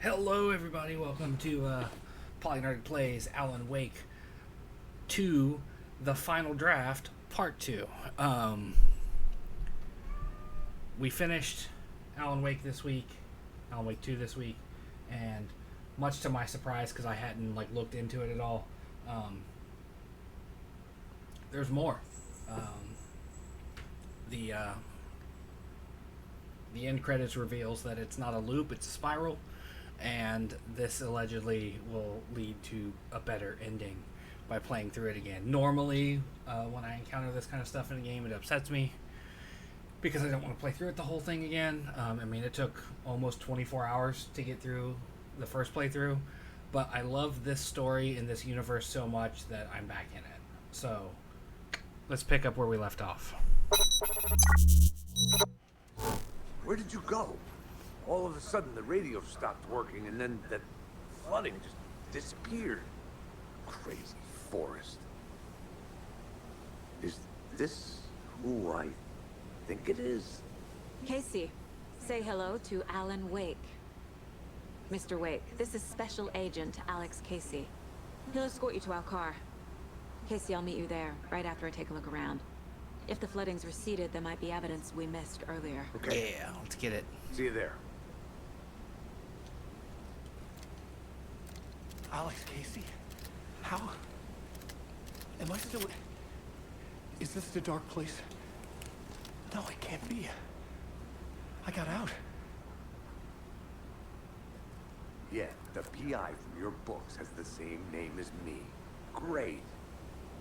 Hello, everybody. Welcome to Polynerdic Plays Alan Wake 2, the final draft, part 2. We finished Alan Wake this week, Alan Wake 2 this week, and much to my surprise, because I hadn't looked into it at all, there's more. The end credits reveals that it's not a loop, it's a spiral. And this allegedly will lead to a better ending by playing through it again. Normally, when I encounter this kind of stuff in a game, it upsets me because I don't want to play through it the whole thing again. It took almost 24 hours to get through the first playthrough, but I love this story and this universe so much that I'm back in it. So, let's pick up where we left off. Where did you go? All of a sudden, the radio stopped working, and then that flooding just disappeared. Crazy forest. Is this who I think it is? Casey, say hello to Alan Wake. Mr. Wake, this is Special Agent Alex Casey. He'll escort you to our car. Casey, I'll meet you there, right after I take a look around. If the flooding's receded, there might be evidence we missed earlier. Okay. Yeah, let's get it. See you there. Alex Casey? How? Am I still... Is this the dark place? No, it can't be. I got out. Yeah, the PI from your books has the same name as me. Great.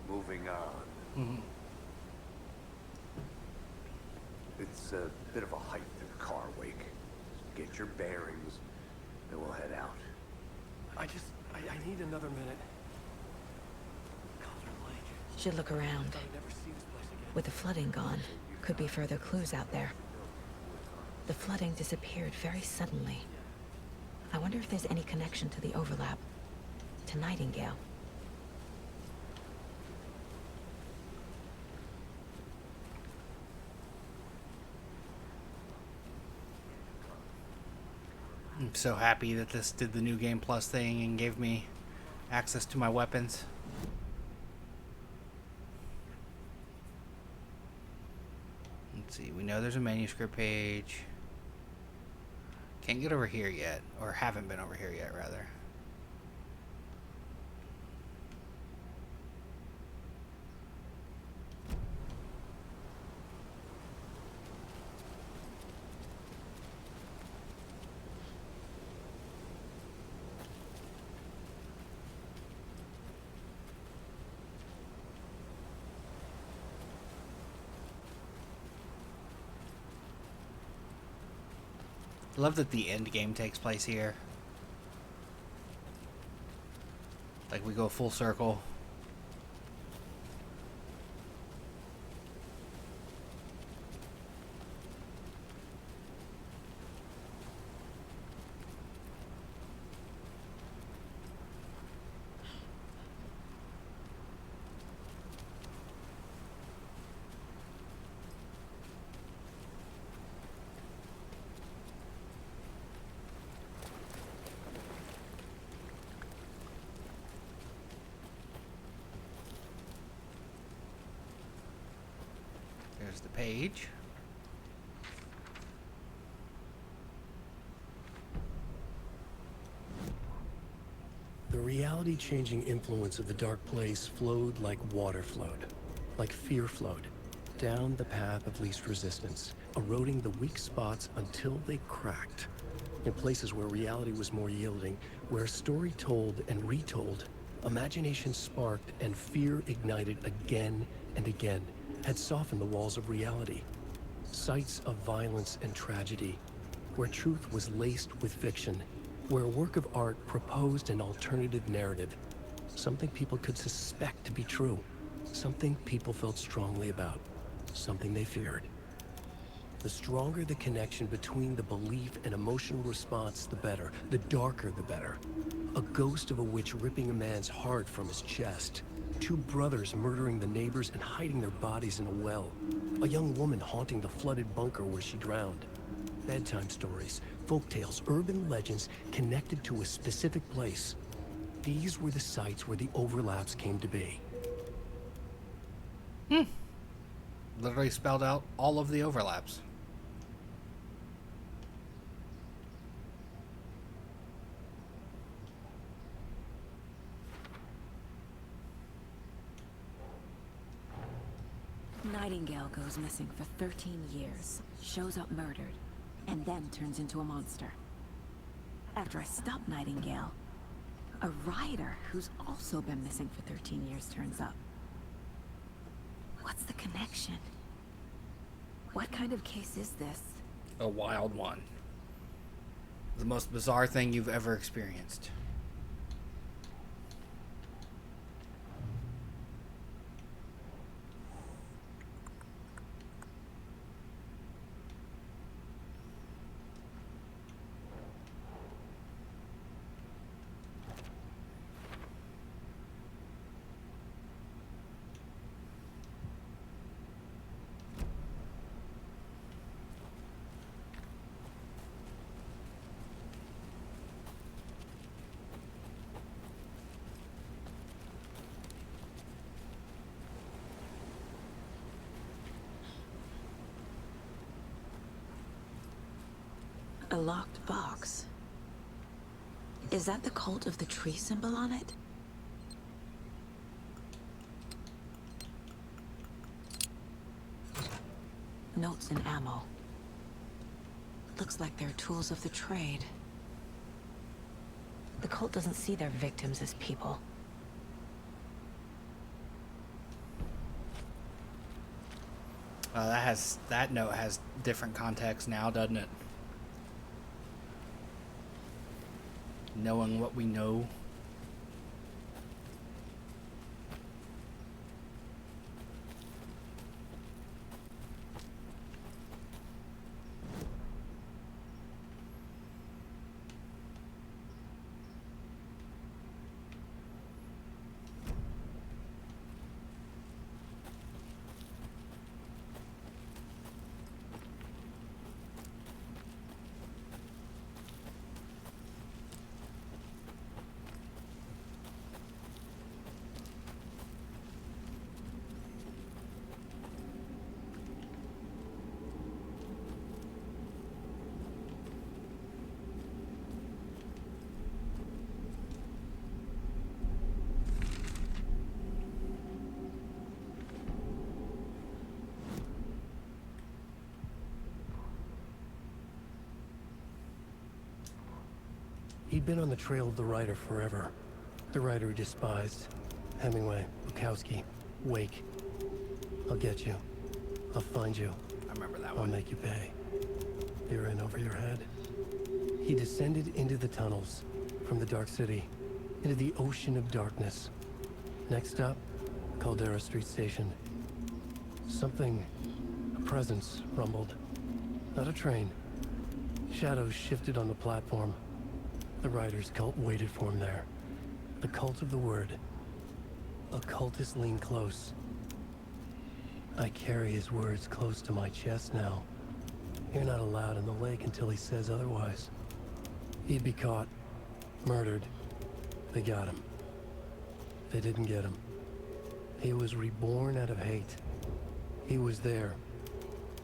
Moving on. Mm-hmm. It's a bit of a hike to the car, Wake. Get your bearings, then we'll head out. I need another minute. Calder Lake. Should look around. I'll never see this place again. With the flooding gone, could be further clues out there. The flooding disappeared very suddenly. I wonder if there's any connection to the overlap. To Nightingale. I'm so happy that this did the new Game Plus thing and gave me access to my weapons. Let's see, we know there's a manuscript page. Can't get over here yet, or haven't been over here yet, rather. I love that the end game takes place here. Like we go full circle. There's the page. The reality-changing influence of the dark place flowed like water flowed, like fear flowed, down the path of least resistance, eroding the weak spots until they cracked. In places where reality was more yielding, where story told and retold, imagination sparked and fear ignited again and again, had softened the walls of reality. Sites of violence and tragedy, where truth was laced with fiction, where a work of art proposed an alternative narrative, something people could suspect to be true, something people felt strongly about, something they feared. The stronger the connection between the belief and emotional response, the better. The darker, the better. A ghost of a witch ripping a man's heart from his chest. Two brothers murdering the neighbors and hiding their bodies in a well. A young woman haunting the flooded bunker where she drowned. bedtime stories, folktales, urban legends connected to a specific place. These were the sites where the overlaps came to be. Literally spelled out all of the overlaps. Nightingale goes missing for 13 years, shows up murdered, and then turns into a monster. After I stop Nightingale, a rider who's also been missing for 13 years turns up. What's the connection? What kind of case is this? A wild one. The most bizarre thing you've ever experienced. A locked box. Is that the cult of the tree symbol on it? Notes and ammo. Looks like they're tools of the trade. The cult doesn't see their victims as people. That note has different context now, doesn't it? Knowing what we know. He'd been on the trail of the writer forever. The writer he despised. Hemingway, Bukowski, Wake. I'll get you. I'll find you. I remember that I'll one. make you pay. You're in over your head. He descended into the tunnels, from the Dark City, into the ocean of darkness. Next stop, Caldera Street Station. Something, a presence, rumbled. Not a train. Shadows shifted on the platform. The writer's cult waited for him there. The cult of the word. Occultists lean close. I carry his words close to my chest now. You're not allowed in the lake until he says otherwise. He'd be caught, murdered. They got him. They didn't get him. He was reborn out of hate. He was there,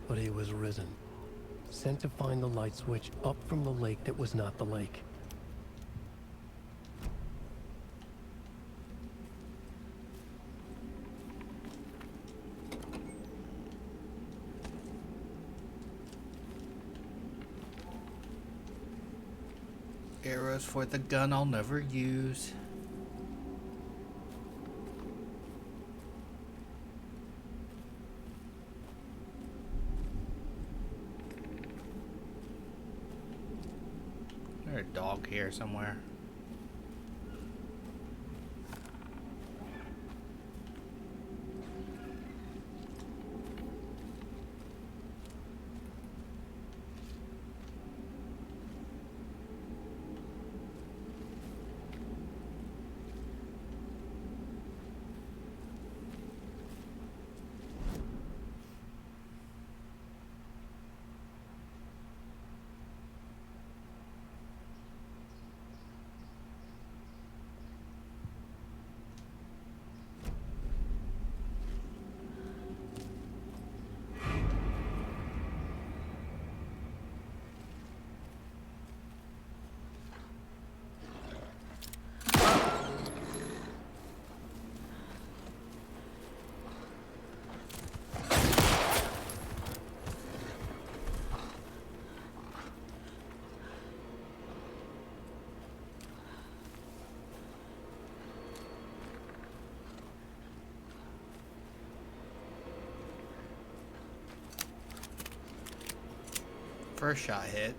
but he was risen. Sent to find the light switch up from the lake that was not the lake. Arrows for the gun I'll never use. There's a dog here somewhere. First shot hit.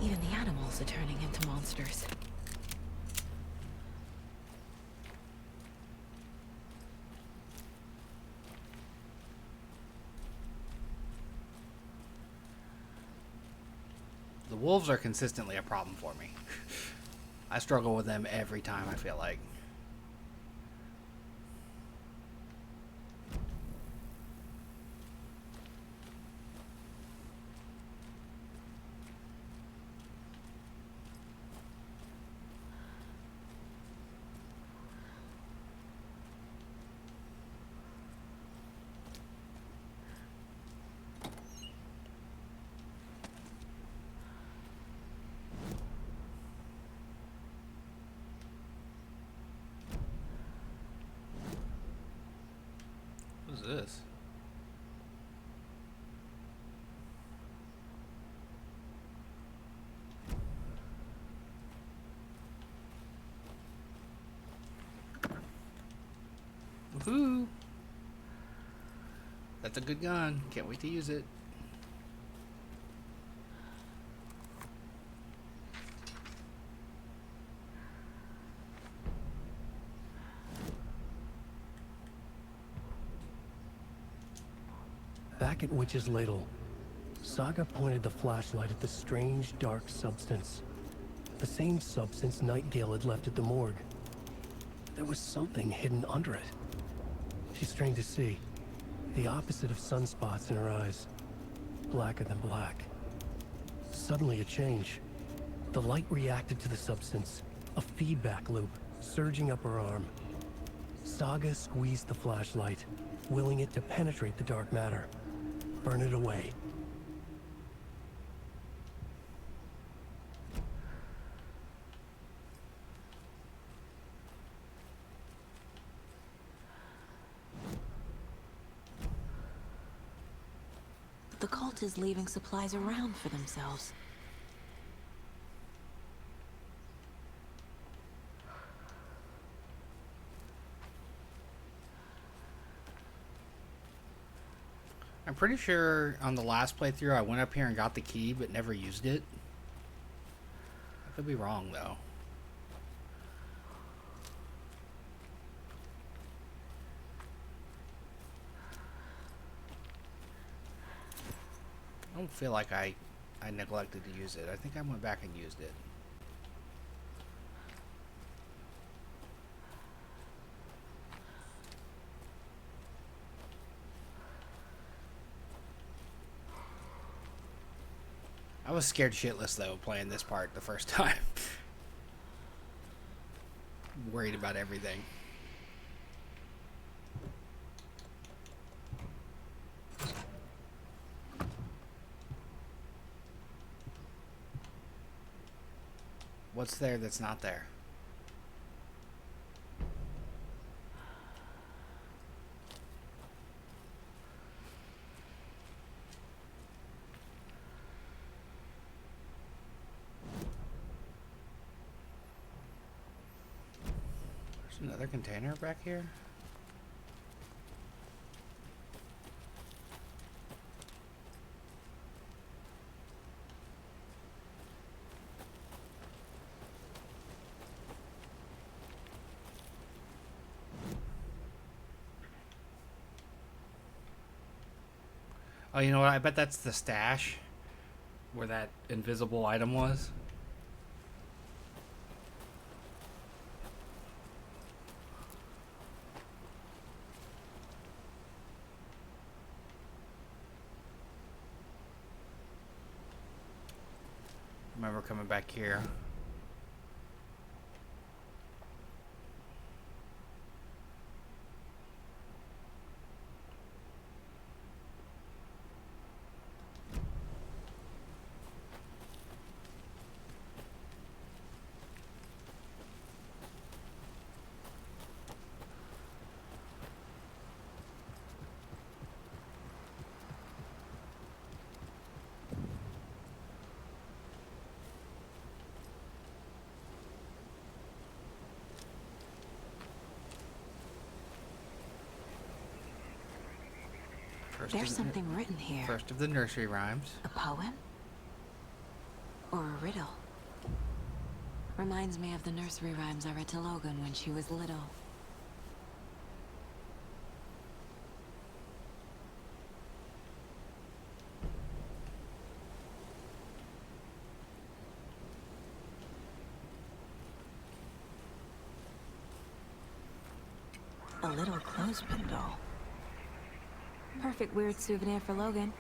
Even the animals are turning into monsters. The wolves are consistently a problem for me. I struggle with them every time, I feel like. What is this? Woohoo! That's a good gun. Can't wait to use it. Back at Witch's Ladle, Saga pointed the flashlight at the strange, dark substance. The same substance Nightingale had left at the morgue. There was something hidden under it. She strained to see. The opposite of sunspots in her eyes. Blacker than black. Suddenly a change. The light reacted to the substance. A feedback loop, surging up her arm. Saga squeezed the flashlight, willing it to penetrate the dark matter. Burn it away. The cult is leaving supplies around for themselves. I'm pretty sure on the last playthrough I went up here and got the key but never used it. I could be wrong though. I don't feel like I neglected to use it. I think I went back and used it. I was scared shitless though playing this part the first time. Worried about everything. What's there that's not there? There's another container back here. Oh, you know what? I bet that's the stash where that invisible item was. Remember coming back here. There's something written here. First of the nursery rhymes. A poem? Or a riddle? Reminds me of the nursery rhymes I read to Logan when she was little. A little clothespin doll. Perfect weird souvenir for Logan.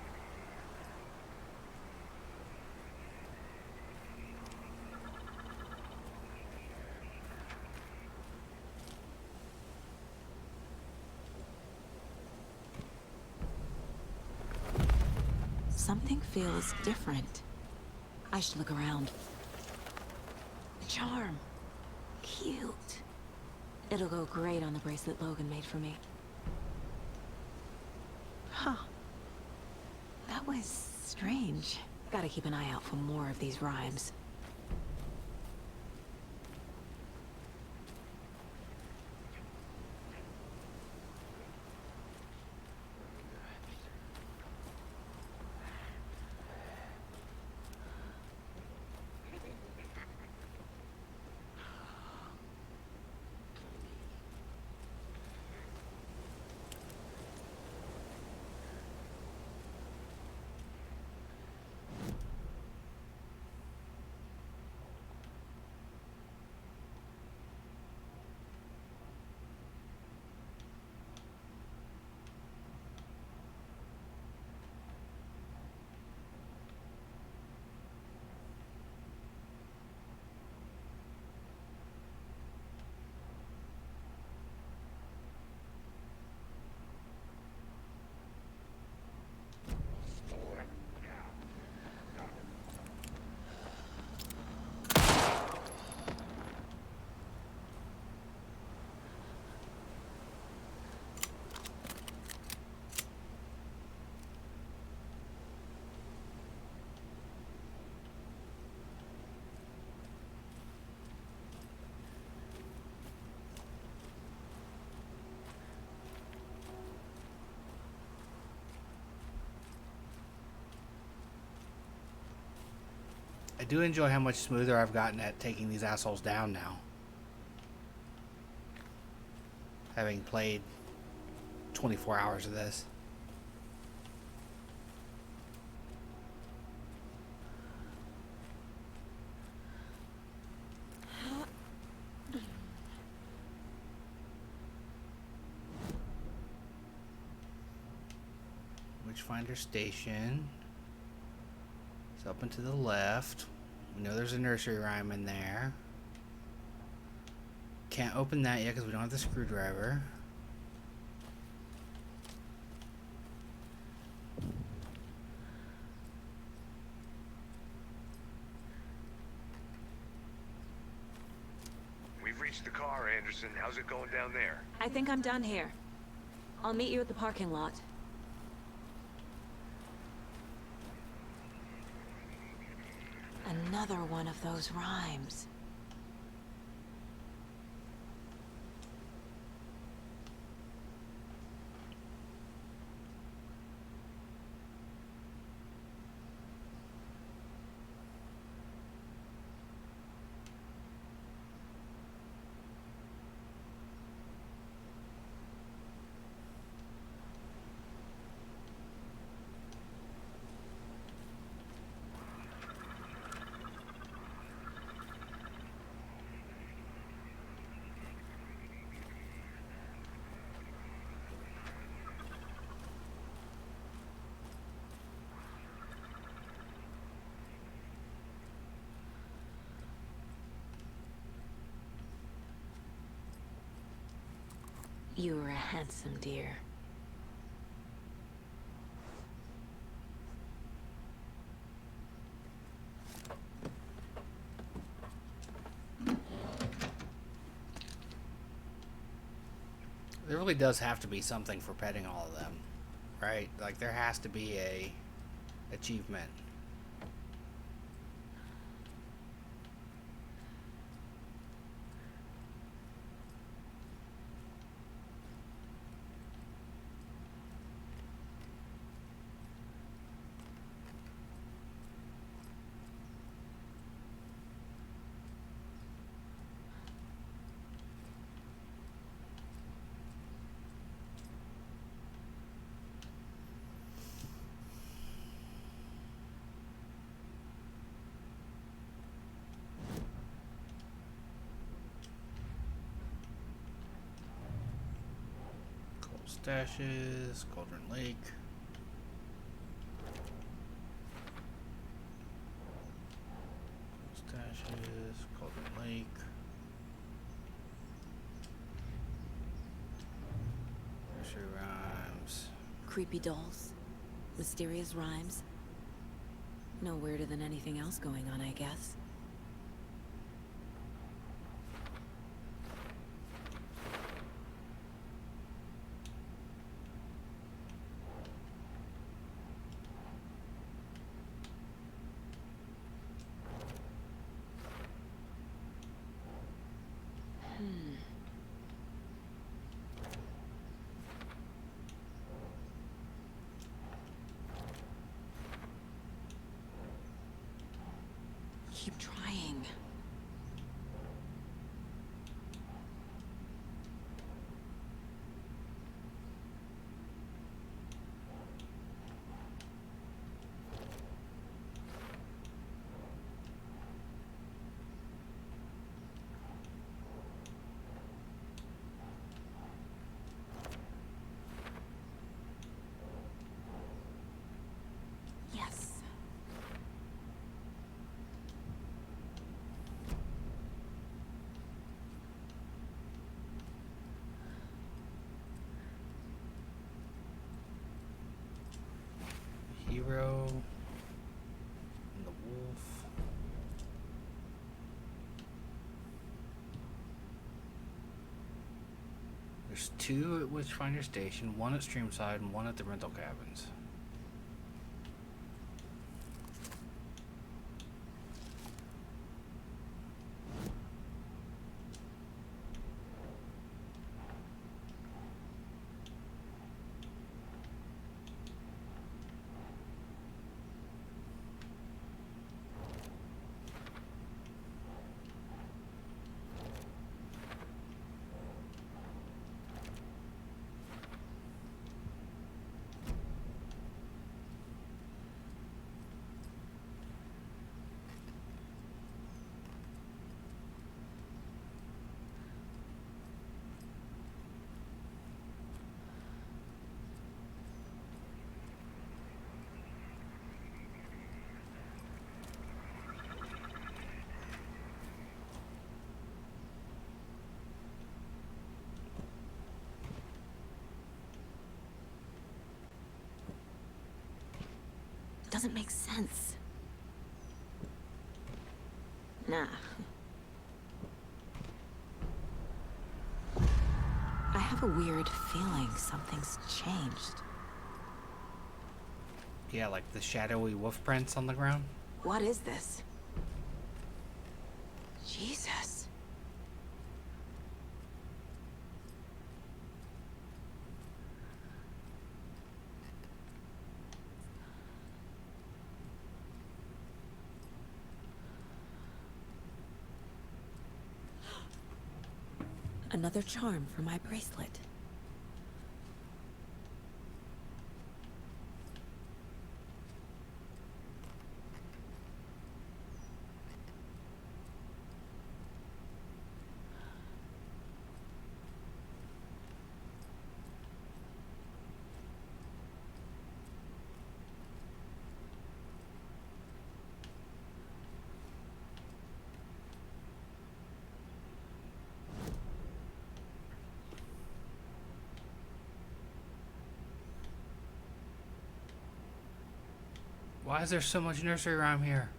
Something feels different. I should look around. A charm. Cute. It'll go great on the bracelet Logan made for me. Huh. That was strange. Gotta keep an eye out for more of these rhymes. I do enjoy how much smoother I've gotten at taking these assholes down now. Having played 24 hours of this. Witchfinder Station. It's up and to the left. We know there's a nursery rhyme in there. Can't open that yet because we don't have the screwdriver. We've reached the car, Anderson. How's it going down there? I think I'm done here. I'll meet you at the parking lot. Another one of those rhymes. You were a handsome deer. There really does have to be something for petting all of them, right? Like there has to be a achievement. Stashes, Cauldron Lake. Stashes, Cauldron Lake. Nursery rhymes. Creepy dolls. Mysterious rhymes. No weirder than anything else going on, I guess. Keep trying. Yes. Hero. And the wolf. There's 2 at Witchfinder Station, 1 at Streamside, and 1 at the rental cabins. Doesn't make sense. Nah. I have a weird feeling something's changed. Yeah, like the shadowy wolf prints on the ground. What is this? Jesus. Another charm for my bracelet. Why is there so much nursery rhyme here?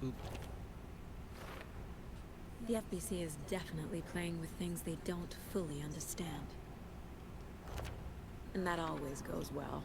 Boop. The FBC is definitely playing with things they don't fully understand. And that always goes well.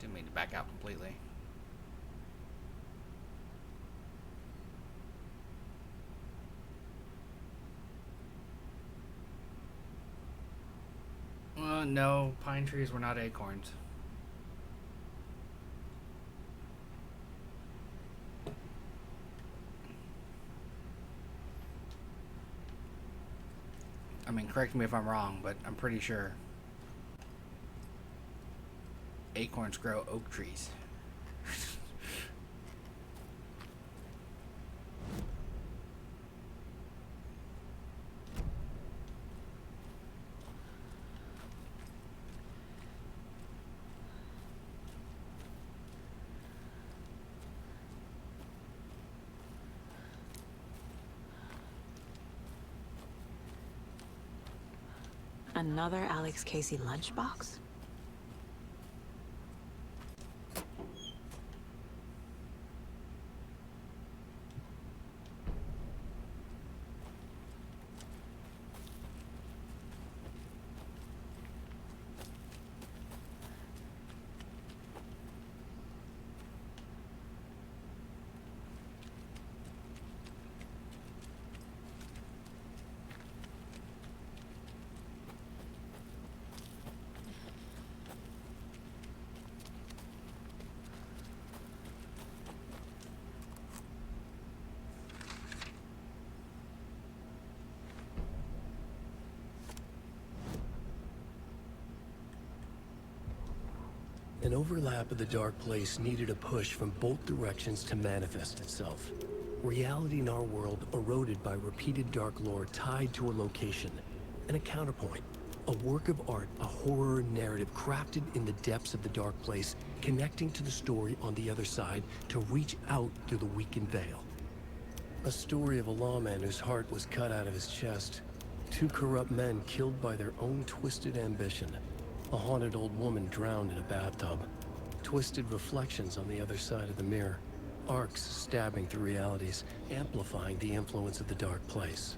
Didn't mean to back out completely. No, pine trees were not acorns. I mean, correct me if I'm wrong, but I'm pretty sure acorns grow oak trees. Another Alex Casey lunchbox? An overlap of the dark place needed a push from both directions to manifest itself. Reality in our world eroded by repeated dark lore tied to a location, and a counterpoint. A work of art, a horror narrative crafted in the depths of the dark place, connecting to the story on the other side to reach out through the weakened veil. A story of a lawman whose heart was cut out of his chest. Two corrupt men killed by their own twisted ambition. A haunted old woman drowned in a bathtub. Twisted reflections on the other side of the mirror. Arcs stabbing through realities, amplifying the influence of the dark place.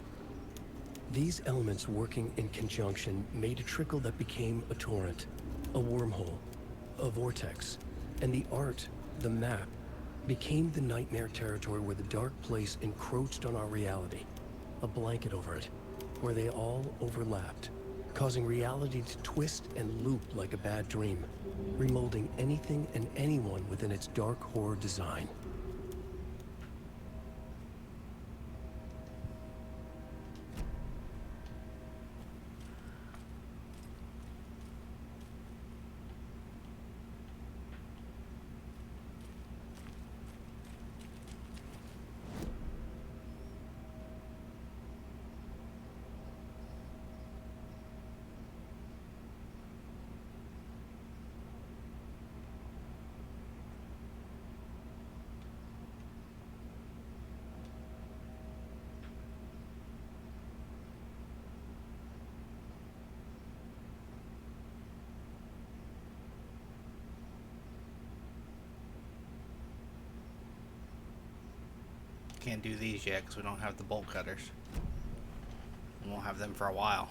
These elements working in conjunction made a trickle that became a torrent, a wormhole, a vortex, and the art, the map, became the nightmare territory where the dark place encroached on our reality, a blanket over it, where they all overlapped, causing reality to twist and loop like a bad dream, remolding anything and anyone within its dark horror design. Can't do these yet because we don't have the bolt cutters. We won't have them for a while.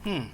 Hmm.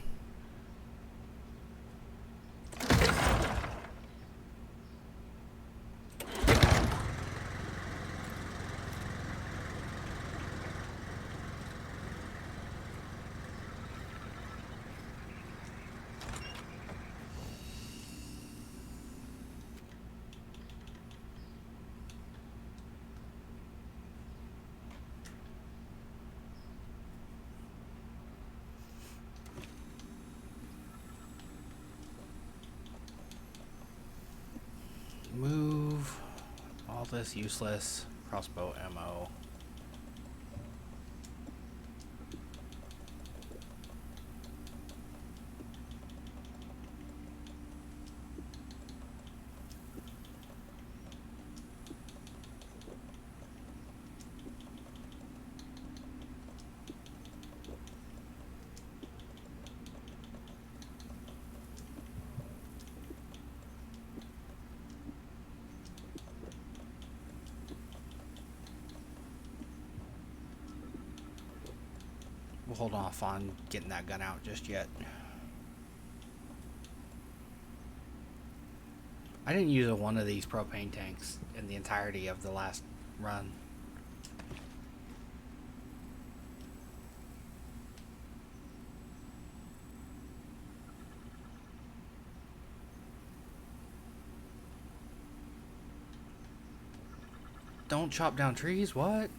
Move all this useless crossbow ammo. We'll hold off on getting that gun out just yet. I didn't use one of these propane tanks in the entirety of the last run. Don't chop down trees, what?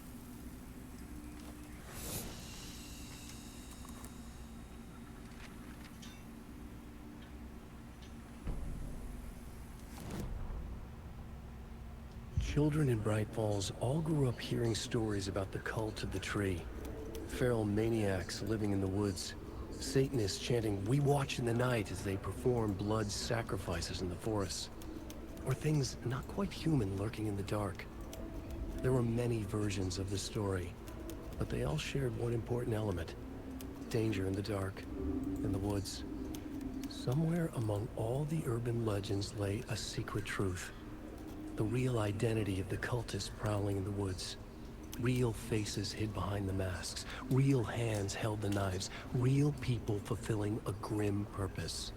Children in Bright Falls all grew up hearing stories about the cult of the tree. Feral maniacs living in the woods. Satanists chanting, "We watch in the night," as they perform blood sacrifices in the forests. Or things not quite human lurking in the dark. There were many versions of the story, but they all shared one important element. Danger in the dark, in the woods. Somewhere among all the urban legends lay a secret truth. The real identity of the cultists prowling in the woods. Real faces hid behind the masks. Real hands held the knives. Real people fulfilling a grim purpose.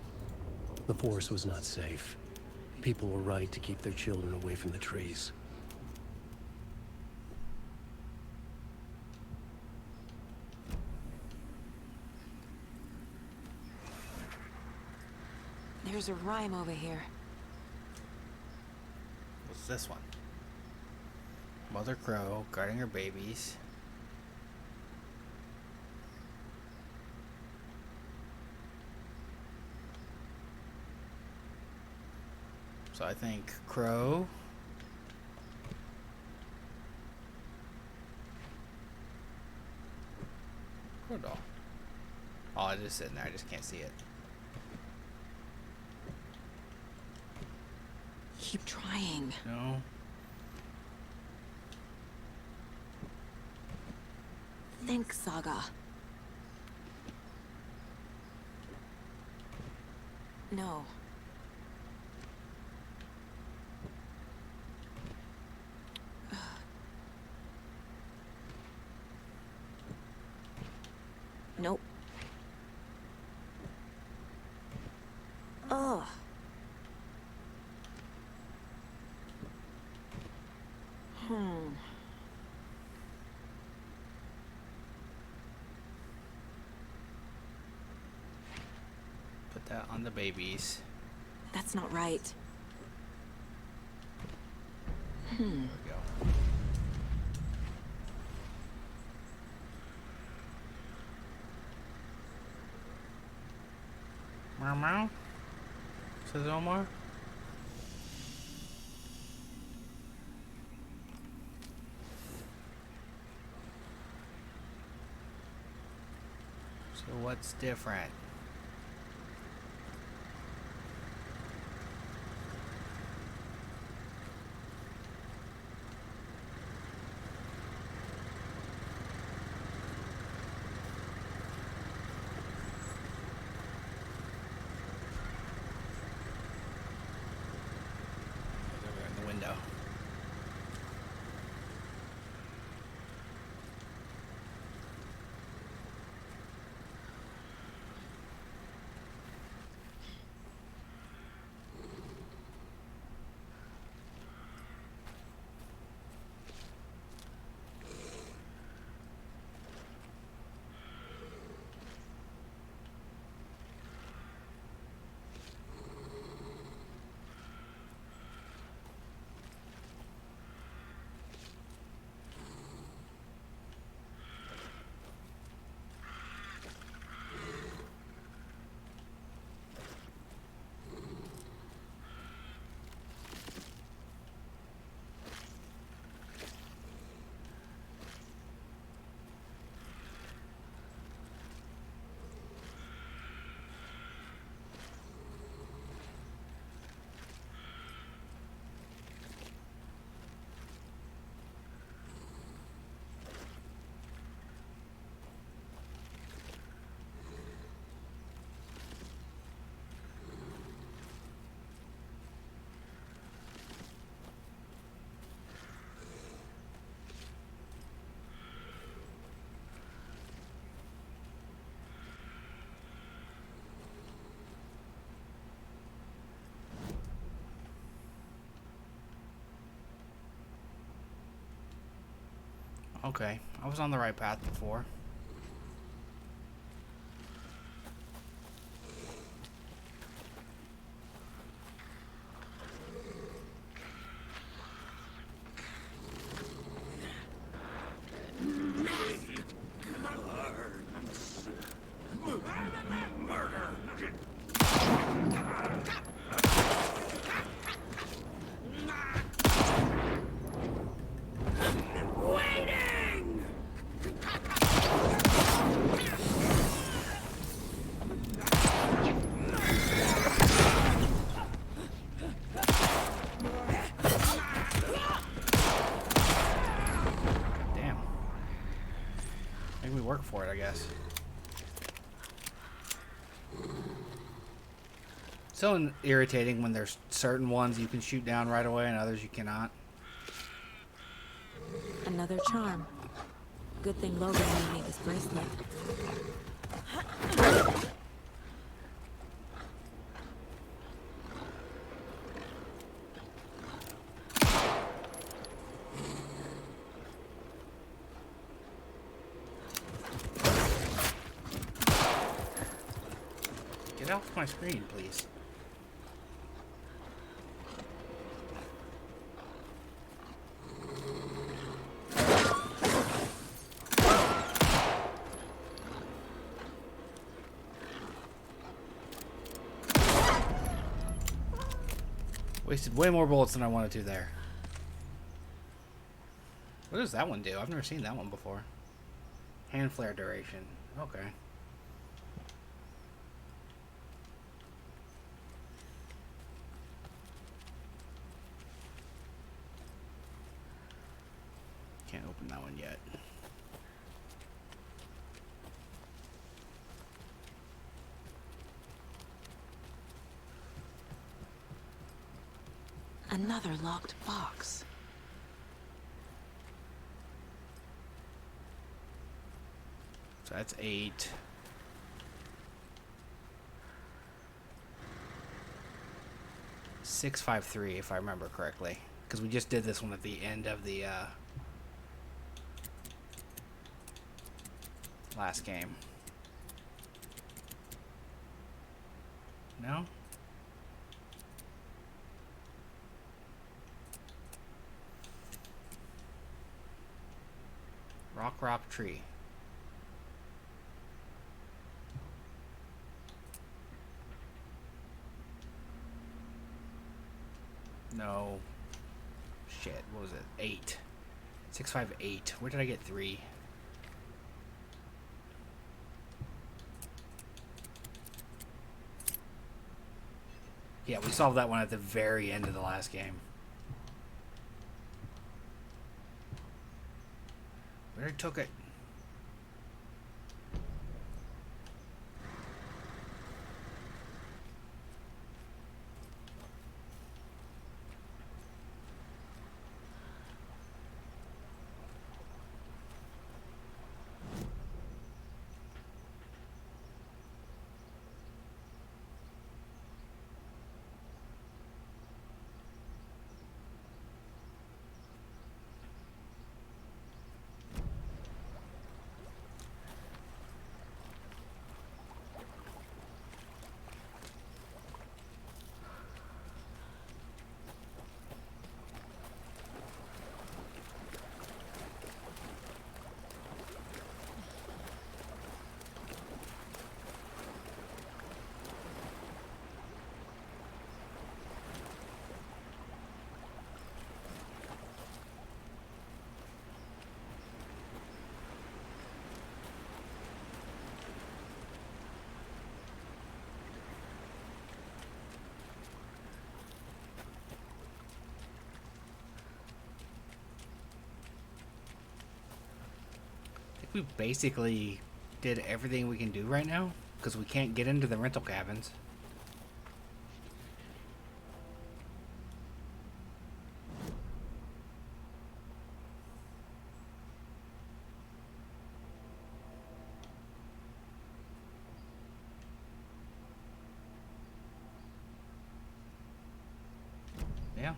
The forest was not safe. People were right to keep their children away from the trees. There's a rhyme over here. What's this one? Mother Crow guarding her babies. So I think Crow. Crow doll. Oh, it's just sitting there. I just can't see it. Keep trying. No. Think, Saga. No. Nope. Ugh. Put that on the babies. That's not right. There we go. Meow meow. Says Omar. So what's different? Over in the window. Okay. I was on the right path before. Damn. Make me work for it, I guess. So irritating when there's certain ones you can shoot down right away and others you cannot. Another charm. Good thing Logan made me this bracelet. Get off my screen, please. Wasted way more bullets than I wanted to there. What does that one do? I've never seen that one before. Hand flare duration. Okay. Can't open that one yet. Another locked box. So that's 8. $653, if I remember correctly, because we just did this one at the end of the last game. No? Rock tree. No. Shit, what was it? 8. 658. Where did I get 3? Yeah, we solved that one at the very end of the last game. Where took it? We basically did everything we can do right now because we can't get into the rental cabins. Yeah.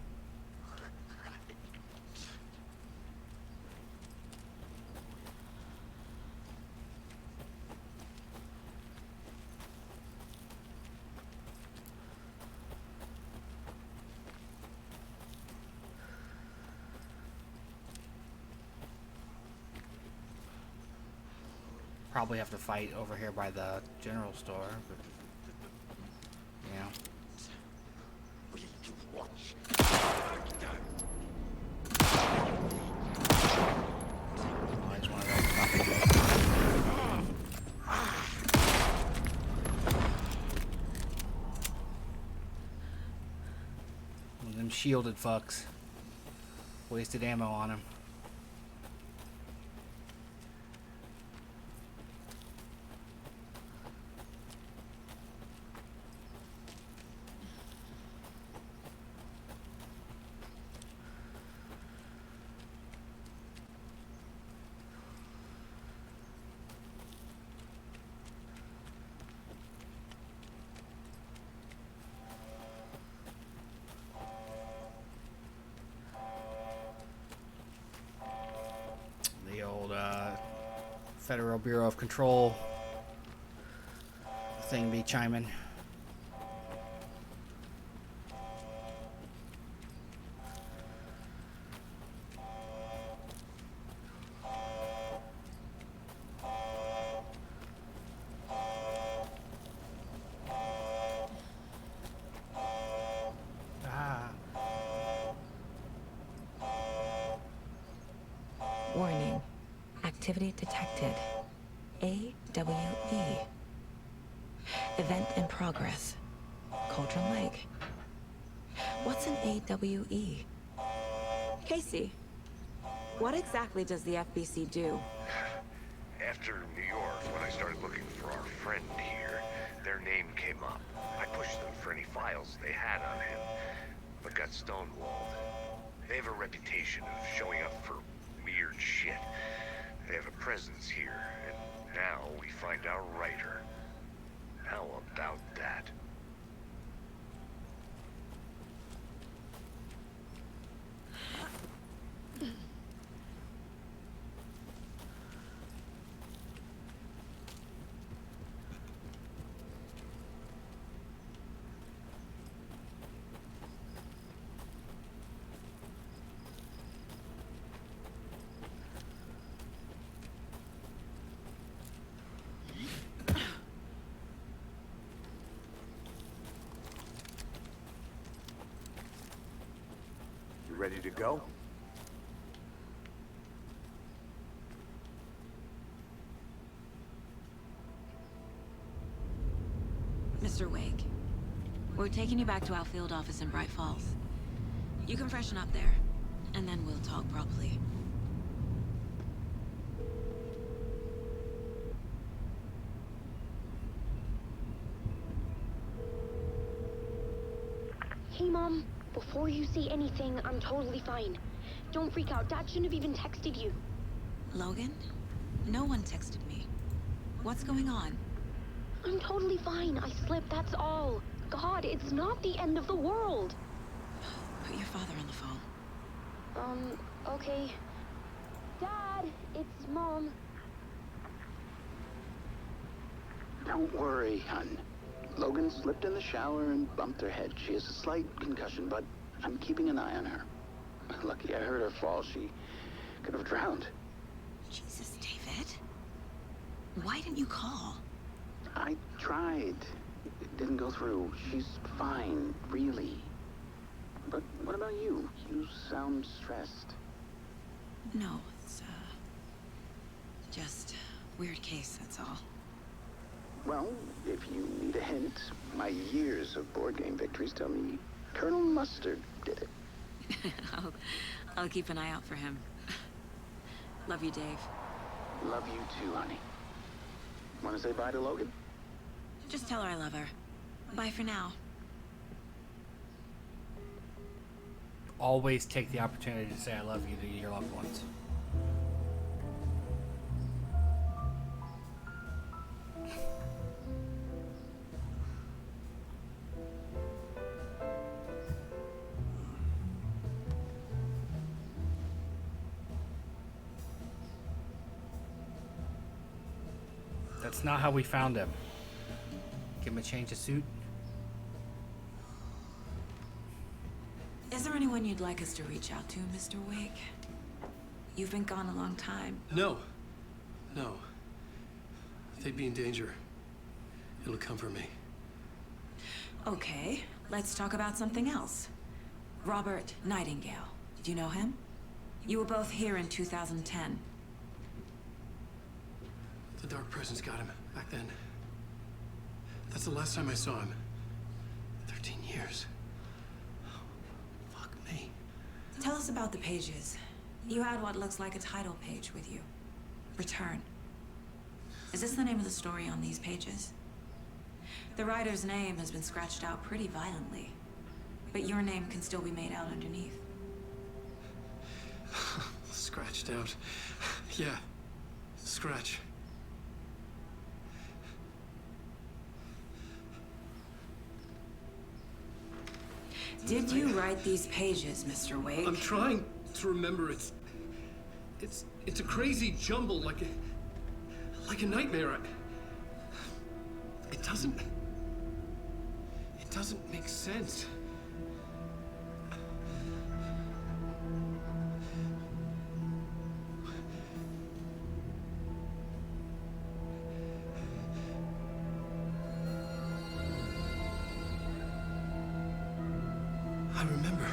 probably have to fight over here by the general store, but you know. Always one of those fucking one of them shielded fucks. Wasted ammo on him. Federal Bureau of Control thing be chiming. Warning. Activity detected. AWE. Event in progress. Cauldron Lake. What's an AWE? Casey, what exactly does the FBC do? After New York, when I started looking for our friend here, their name came up. I pushed them for any files they had on him, but got stonewalled. They have a reputation of showing up for weird shit. They have a presence here, and now we find our writer. How about that? Ready to go? Mr. Wake, we're taking you back to our field office in Bright Falls. You can freshen up there, and then we'll talk properly. Hey, Mom. Before you say anything, I'm totally fine. Don't freak out. Dad shouldn't have even texted you. Logan? No one texted me. What's going on? I'm totally fine. I slipped, that's all. God, it's not the end of the world. Put your father on the phone. Okay. Dad, it's Mom. Don't worry, hon. Logan slipped in the shower and bumped her head. She has a slight concussion, but I'm keeping an eye on her. Lucky I heard her fall. She could have drowned. Jesus, David. Why didn't you call? I tried. It didn't go through. She's fine, really. But what about you? You sound stressed. No, it's, just weird case, that's all. Well, if you need a hint, my years of board game victories tell me Colonel Mustard did it. I'll keep an eye out for him. Love you, Dave. Love you too, honey. Want to say bye to Logan? Just tell her I love her. Bye for now. Always take the opportunity to say I love you to your loved ones. That's not how we found him. Give him a change of suit. Is there anyone you'd like us to reach out to, Mr. Wake? You've been gone a long time. No. No. If they'd be in danger, it'll come for me. Okay, let's talk about something else. Robert Nightingale. Do you know him? You were both here in 2010. The Dark Presence got him back then. That's the last time I saw him. 13 years. Oh, fuck me. Tell us about the pages. You had what looks like a title page with you. Return. Is this the name of the story on these pages? The writer's name has been scratched out pretty violently, but your name can still be made out underneath. Scratched out. Yeah. Scratch. Did you write these pages, Mr. Wake? I'm trying to remember. It's a crazy jumble, like a nightmare. It doesn't make sense. I remember.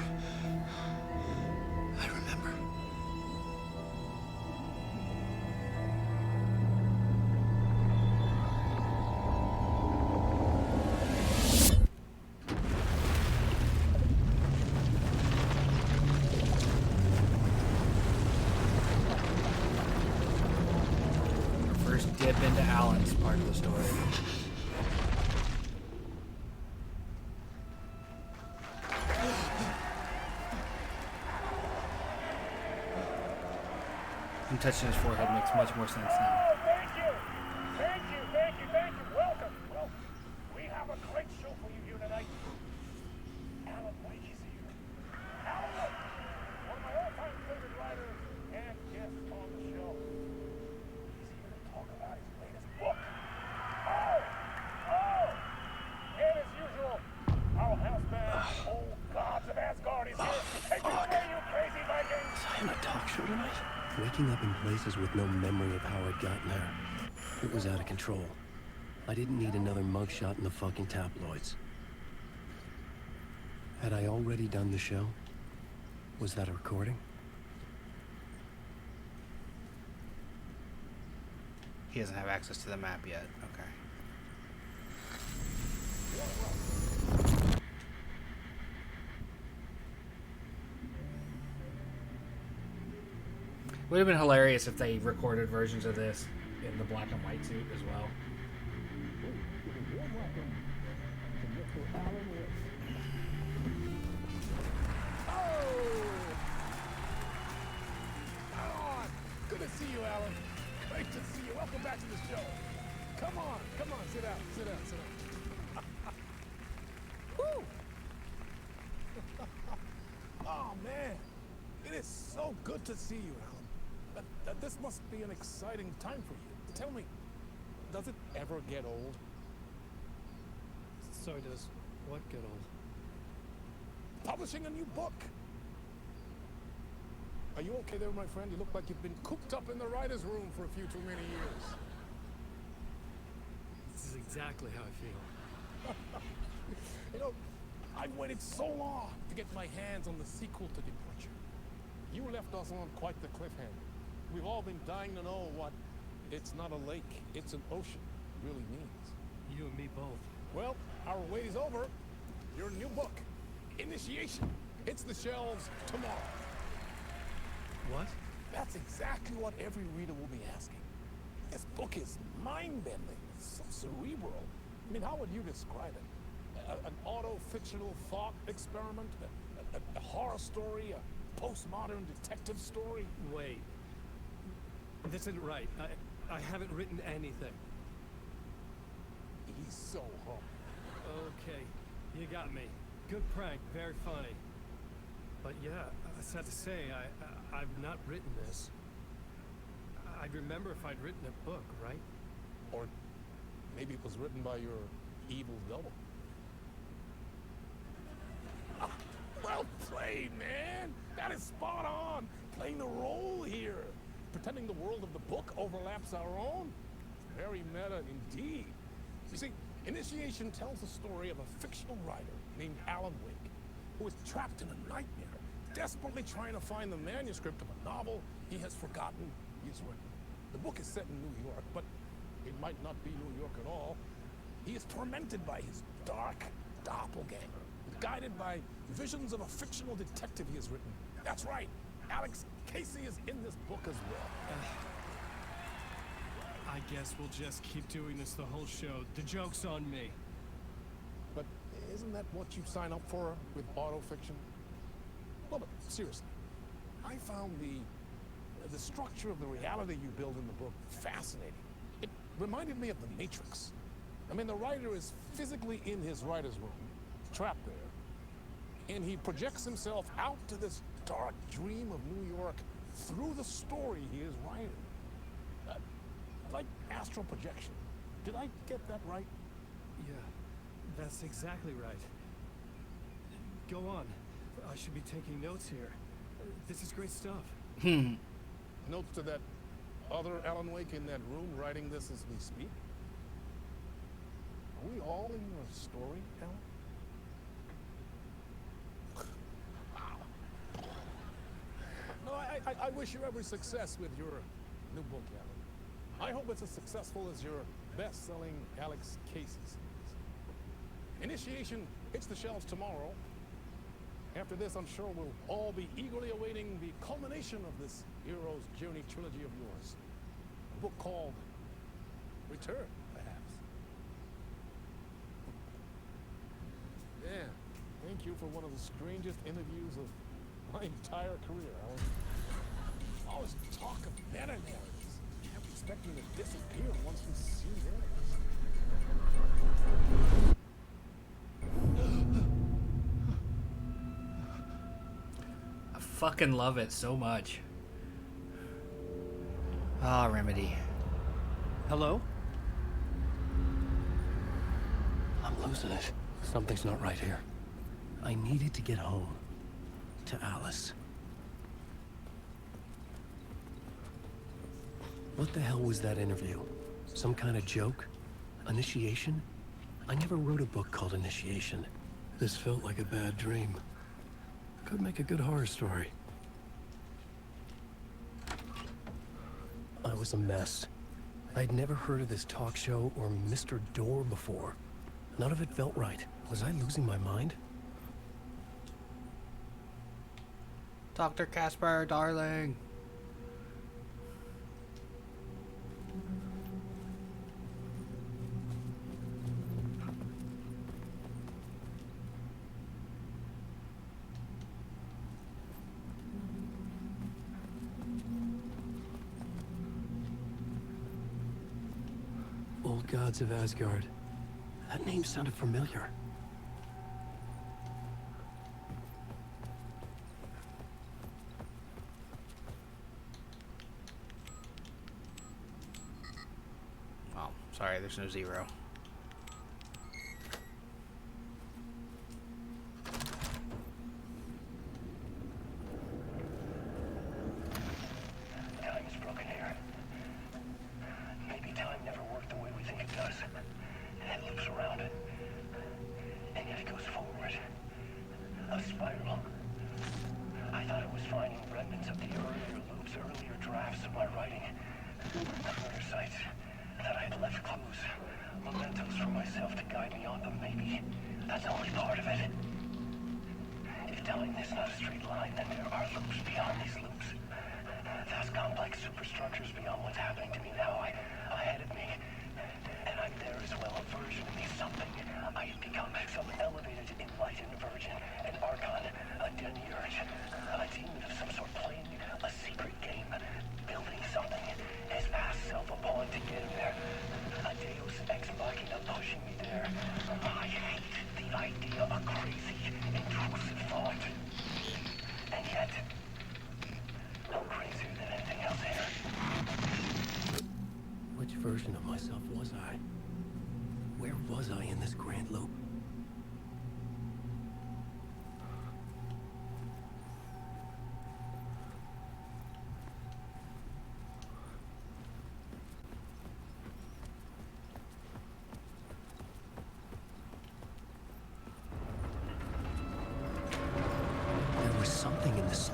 First dip into Alan's part of the story. Him touching his forehead makes much more sense now. Oh, thank you. Welcome. Well, we have a great show for you here tonight. Alan Wake is here. Alan Wake, one of my all-time favorite writers and guests on the show. He's here to talk about his latest book. Oh! And as usual, our house band, Old Gods of Asgard, is here. Hey, you play, you crazy Vikings! Was I on a talk show tonight? Waking up in places with no memory of how I'd gotten there. It was out of control. I didn't need another mugshot in the fucking tabloids. Had I already done the show? Was that a recording? He doesn't have access to the map yet. Okay. Would have been hilarious if they recorded versions of this in the black and white suit as well. Good to see you, Alan. Great to see you. Welcome back to the show. Come on. Sit down. Woo! Oh, man. It is so good to see you, Alan. This must be an exciting time for you. Tell me, does it ever get old? So does what get old? Publishing a new book. Are you okay there, my friend? You look like you've been cooped up in the writer's room for a few too many years. This is exactly how I feel. You know, I've waited so long to get my hands on the sequel to Departure. You left us on quite the cliffhanger. We've all been dying to know what "it's not a lake, it's an ocean" really means. You and me both. Well, our wait is over. Your new book, Initiation, hits the shelves tomorrow. What? That's exactly what every reader will be asking. This book is mind-bending. It's so cerebral. I mean, how would you describe it? An auto-fictional thought experiment? A horror story? A postmodern detective story? Wait. This isn't right. I haven't written anything. He's so humble. Okay, you got me. Good prank, very funny. But yeah, sad to say, I've not written this. I'd remember if I'd written a book, right? Or maybe it was written by your evil double. Well played, man! That is spot on! Playing the role here. Pretending the world of the book overlaps our own. Very meta indeed. You see, Initiation tells the story of a fictional writer named Alan Wake, who is trapped in a nightmare, desperately trying to find the manuscript of a novel he has forgotten he's written. The book is set in New York, but it might not be New York at all. He is tormented by his dark doppelganger, guided by visions of a fictional detective he has written. That's right, Alex Casey is in this book as well. I guess we'll just keep doing this the whole show. The joke's on me. But isn't that what you sign up for with autofiction? Well, but seriously, I found the structure of the reality you build in the book fascinating. It reminded me of The Matrix. I mean, the writer is physically in his writer's room, trapped there, and he projects himself out to this dark dream of New York through the story he is writing. Like astral projection. Did I get that right? Yeah, that's exactly right. Go on. I should be taking notes here. This is great stuff. Notes to that other Alan Wake in that room writing this as we speak? Are we all in your story, Alan? No, I wish you every success with your new book, Alan. I hope it's as successful as your best-selling Alex Casey series. Initiation hits the shelves tomorrow. After this, I'm sure we'll all be eagerly awaiting the culmination of this hero's journey trilogy of yours. A book called Return, perhaps. Yeah, thank you for one of the strangest interviews of my entire career, Alan. All this talk of meta-narratives. Can't expect me to disappear once this scene ends. I fucking love it so much. Ah, Remedy. Hello? I'm losing it. Something's not right here. I needed to get home. To Alice. What the hell was that interview? Some kind of joke? Initiation? I never wrote a book called Initiation. This felt like a bad dream. Could make a good horror story. I was a mess. I'd never heard of this talk show or Mr. Door before. None of it felt right. Was I losing my mind? Dr. Casper, darling. Old Gods of Asgard. That name sounded familiar. Oh, sorry, there's no zero. Time is broken here. Maybe time never worked the way we think it does. It loops around it, and yet it goes forward. A spiral. I thought I was finding remnants of the earlier loops, earlier drafts of my writing. Murder sites. That I had left clues, mementos for myself to guide me on, but maybe that's only part of it. If time is not a straight line, then there are loops beyond these loops. Vast complex superstructures beyond what's happening to me now, ahead of me. And I'm there as well, a version of me, something. I have become some elevated, enlightened virgin, an archon, a demiurge, a demon of some sort, playing a secret game, building something, as past self a pawn to get him there. A deus ex machina pushing me there. I hate the idea of crazy, intrusive thought. And yet, no crazier than anything else here. Which version of myself was I? Where was I in this grand loop?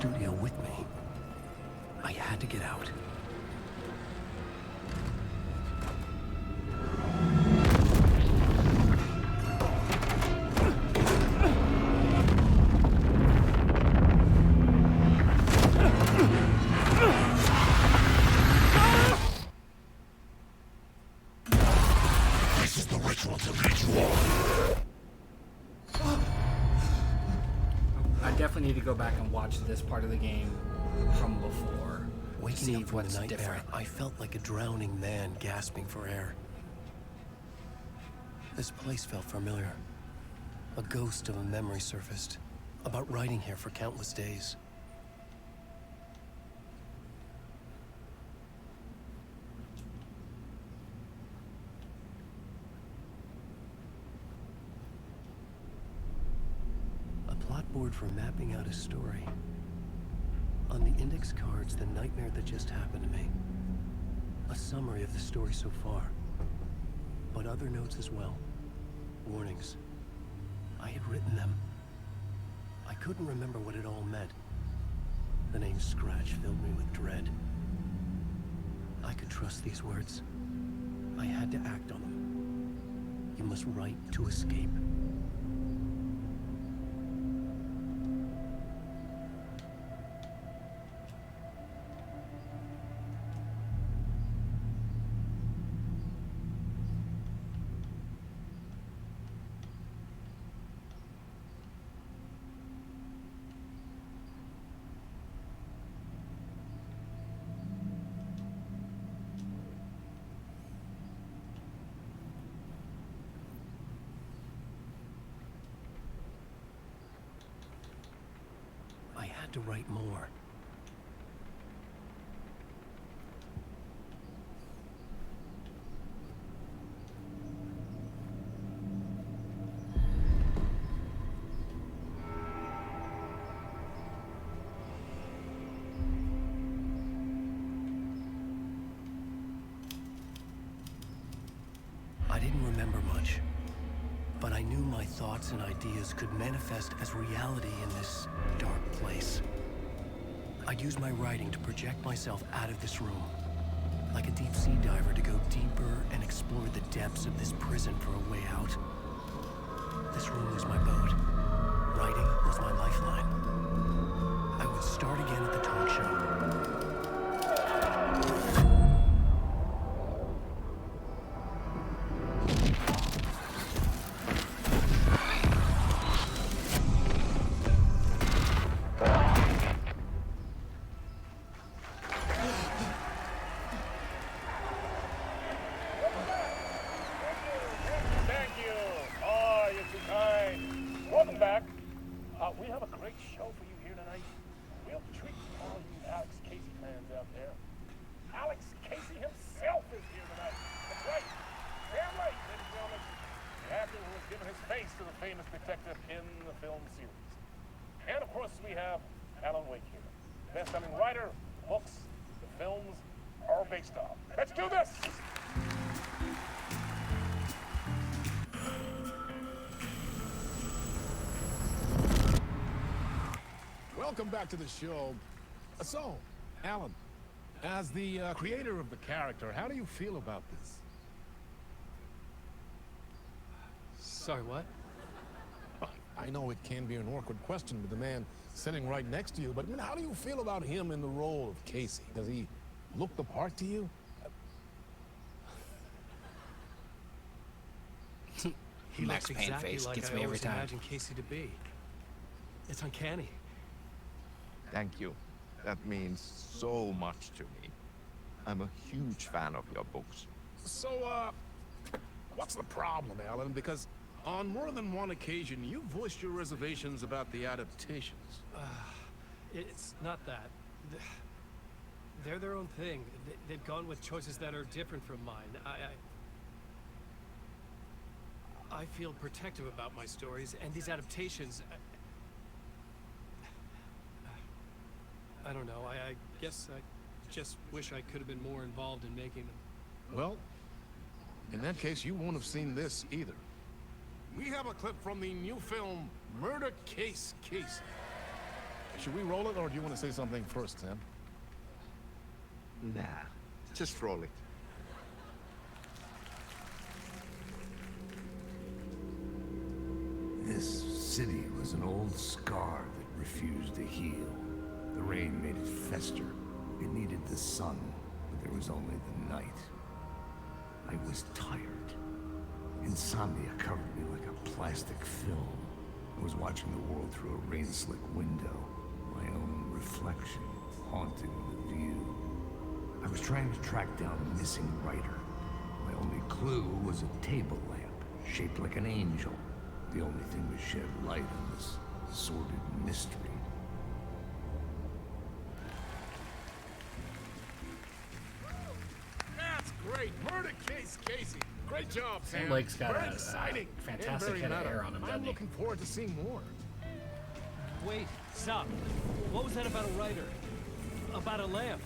studio with me. I had to get out. This is the ritual to lead you on. I definitely need to go back and watch this part of the game from before. Waking See up from what's the nightmare, different. I felt like a drowning man gasping for air. This place felt familiar. A ghost of a memory surfaced, about riding here for countless days. A plot board for mapping out a story. On the index cards, the nightmare that just happened to me. A summary of the story so far. But other notes as well. Warnings. I had written them. I couldn't remember what it all meant. The name Scratch filled me with dread. I could trust these words. I had to act on them. You must write to escape. I had to write more. I didn't remember much, but I knew my thoughts and ideas could manifest as reality in this dark place. I'd use my writing to project myself out of this room, like a deep sea diver to go deeper and explore the depths of this prison for a way out. This room was my boat. Writing was my lifeline. I would start again at the talk show. Thank you. Oh, you're too kind. Welcome back. We have a great show for you here tonight. Real treat for all you Alex Casey fans out there. Alex Casey himself is here tonight. That's right. Damn right, ladies and gentlemen. The actor who has given his face to the famous detective in the film series. And of course, we have Alan Wake here. Best-selling writer, books, the films are based on. Let's do this! Welcome back to the show. So, Alan, as the creator of the character, how do you feel about this? Sorry, what? I know it can be an awkward question with the man sitting right next to you, but I mean, how do you feel about him in the role of Casey? Does he look the part to you? He Max looks Payne exactly face like gets I me every always time. imagined Casey to be. It's uncanny. Thank you. That means so much to me. I'm a huge fan of your books. So, what's the problem, Alan? Because on more than one occasion, you voiced your reservations about the adaptations. It's not that. They're their own thing. They've gone with choices that are different from mine. I feel protective about my stories, and these adaptations... I don't know. I guess I just wish I could have been more involved in making them. Well, in that case, you won't have seen this either. We have a clip from the new film, Murder Case Casey. Should we roll it, or do you want to say something first, Sam? Nah, just roll it. This city was an old scar that refused to heal. The rain made it fester. It needed the sun, but there was only the night. I was tired. Insomnia covered me like a plastic film. I was watching the world through a rain-slick window. My own reflection haunting the view. I was trying to track down a missing writer. My only clue was a table lamp, shaped like an angel. The only thing to shed light on this sordid mystery. That's great! Murder case, Casey! Great job, Sam! Lake's got very a exciting! fantastic And very head of meta. hair on him, doesn't I'm he? looking forward to seeing more. Wait, stop. What was that about a writer? About a lamp?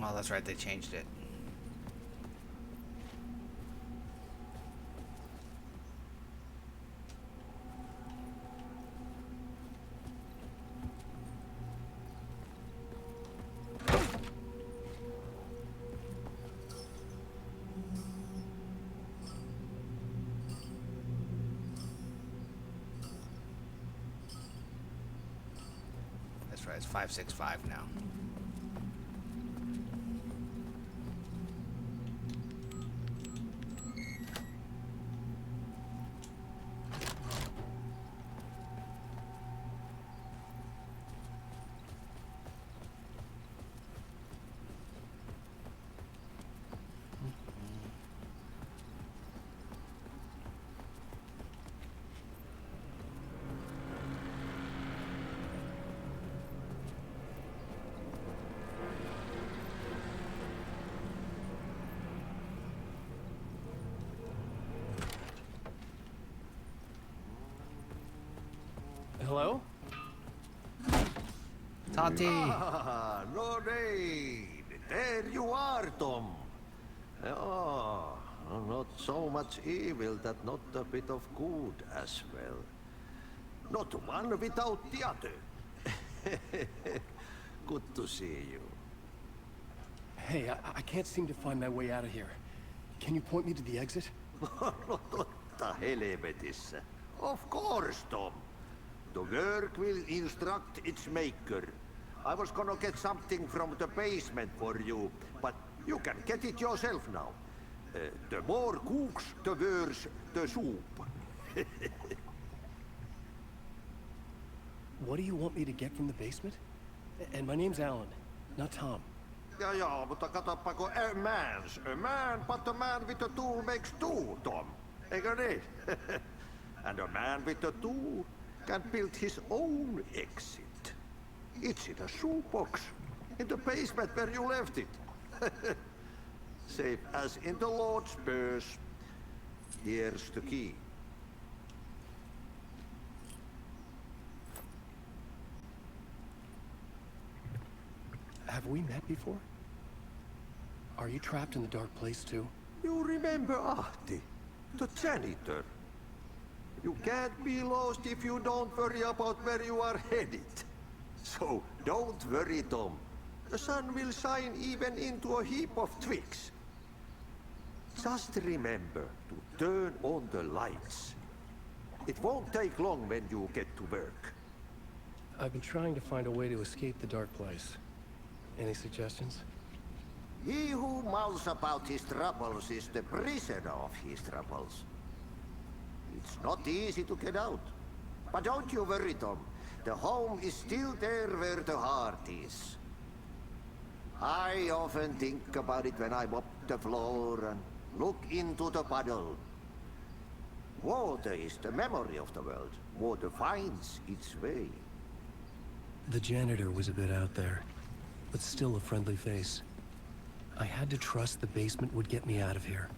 Oh, that's right, they changed it. That's right, it's 565 now. Hello? Tati! Ah, Lorraine! There you are, Tom. Oh, not so much evil that not a bit of good as well. Not one without the other. Good to see you. Hey, I can't seem to find my way out of here. Can you point me to the exit? Totta helvetissä. Of course, Tom. The work will instruct its maker. I was gonna get something from the basement for you, but you can get it yourself now. The more cooks, the worse the soup. What do you want me to get from the basement? And my name's Alan, not Tom. Ja, mutta katoppa a man, but a man with a tool makes two, Tom. Eikö niin? And a man with a tool can build his own exit. It's in a shoebox, in the basement where you left it. Safe as in the Lord's purse. Here's the key. Have we met before? Are you trapped in the dark place too? You remember Ahti, the janitor. You can't be lost if you don't worry about where you are headed. So don't worry, Tom. The sun will shine even into a heap of twigs. Just remember to turn on the lights. It won't take long when you get to work. I've been trying to find a way to escape the dark place. Any suggestions? He who mouths about his troubles is the prisoner of his troubles. It's not easy to get out. But don't you worry, Tom. The home is still there where the heart is. I often think about it when I mop the floor and look into the puddle. Water is the memory of the world. Water finds its way. The janitor was a bit out there, but still a friendly face. I had to trust the basement would get me out of here.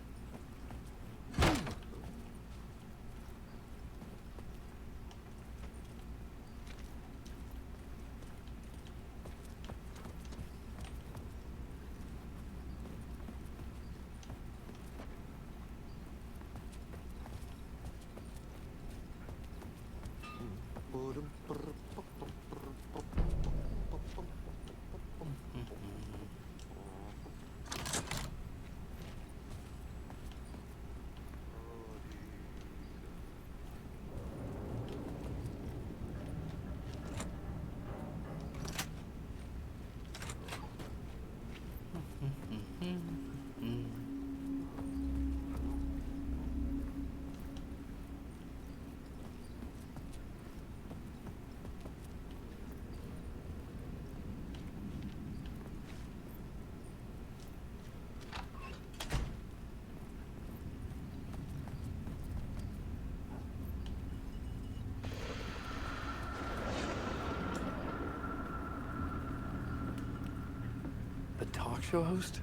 Talk show host?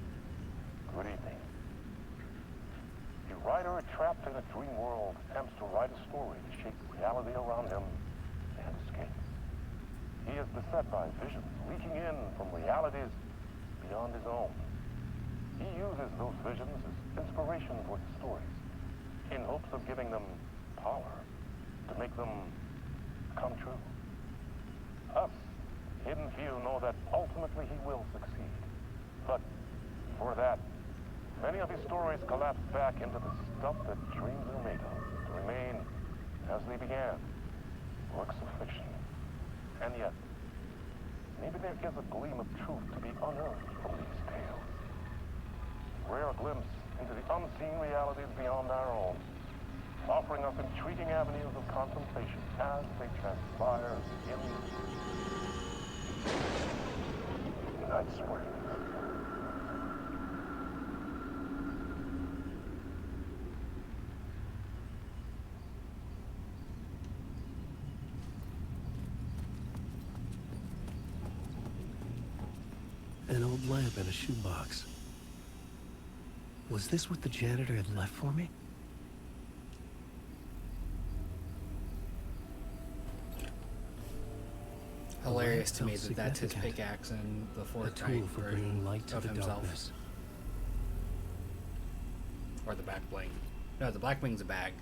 Good evening. A writer trapped in a dream world attempts to write a story to shape reality around him and escape. He is beset by visions leaking in from realities beyond his own. He uses those visions as inspiration for his stories, in hopes of giving them power to make them come true. Us, hidden few, know that ultimately he will succeed. But for that, many of his stories collapse back into the stuff that dreams are made of, to remain as they began, works of fiction. And yet, maybe there is a gleam of truth to be unearthed from these tales. Rare glimpse into the unseen realities beyond our own, offering us intriguing avenues of contemplation as they transpire in Night Spring. An old lamp in a shoebox. Was this what the janitor had left for me? Hilarious to me that that's his pickaxe and the fourth tool for bringing light to of the himself. darkness. Or the back bling. No, the black wing's a bag.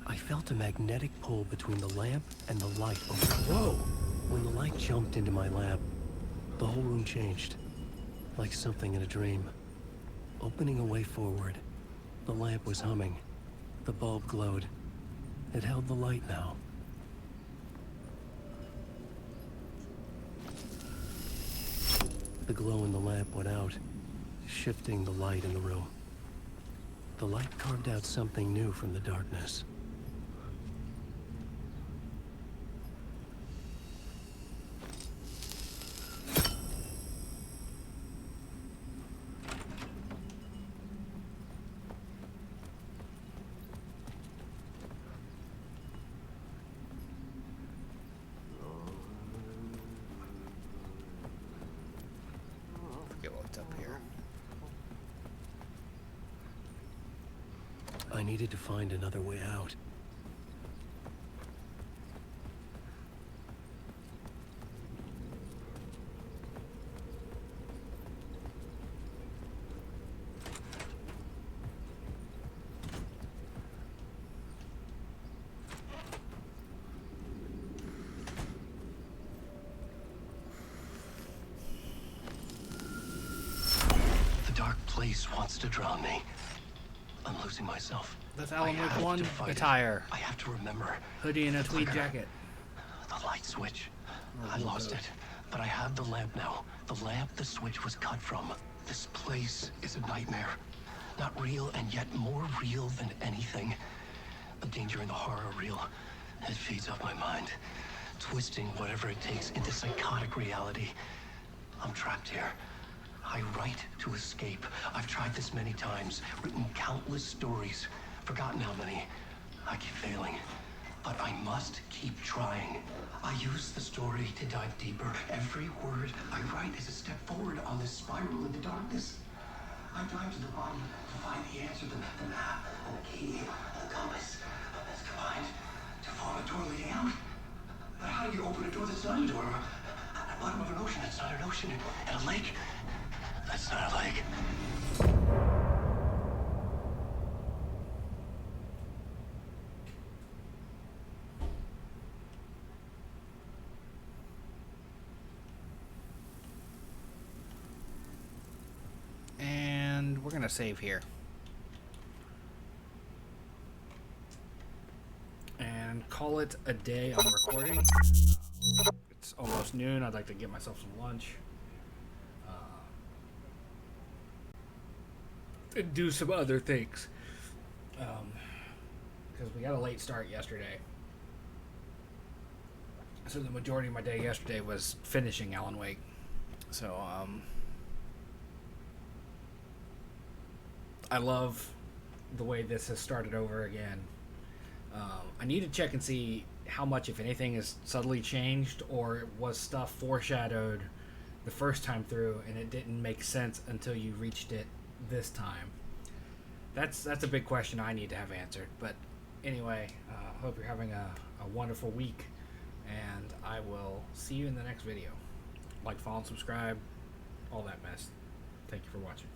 I felt a magnetic pull between the lamp and the light. Whoa! When the light jumped into my lamp, the whole room changed. Like something in a dream. Opening a way forward, the lamp was humming. The bulb glowed. It held the light now. The glow in the lamp went out, shifting the light in the room. The light carved out something new from the darkness. Forget what's up here. I needed to find another way out. The dark place wants to drown me. I'm losing myself. That's Alan Wake I have 1 to fight it. attire. I have to remember. Hoodie and a tweed Flicker. jacket. The light switch. I lost it, but I have the lamp now. The lamp the switch was cut from. This place is a nightmare. Not real, and yet more real than anything. The danger and the horror are real. It feeds off my mind, twisting whatever it takes into psychotic reality. I'm trapped here. I write to escape. I've tried this many times, written countless stories, forgotten how many. I keep failing, but I must keep trying. I use the story to dive deeper. Every word I write is a step forward on this spiral into darkness. I dive to the bottom to find the answer, the map, and the key, and the compass. That's combined to form a door leading out. But how do you open a door that's not a door? At the bottom of an ocean that's not an ocean, and a lake that's not a lake. And we're gonna save here. And call it a day on recording. It's almost noon. I'd like to get myself some lunch. And do some other things. Because we got a late start yesterday. So the majority of my day yesterday was finishing Alan Wake. So, I love the way this has started over again. I need to check and see how much, if anything, is subtly changed, or was stuff foreshadowed the first time through and it didn't make sense until you reached it this time. That's a big question I need to have answered. But anyway, hope you're having a wonderful week, and I will see you in the next video. Like, follow, and subscribe, all that mess. Thank you for watching.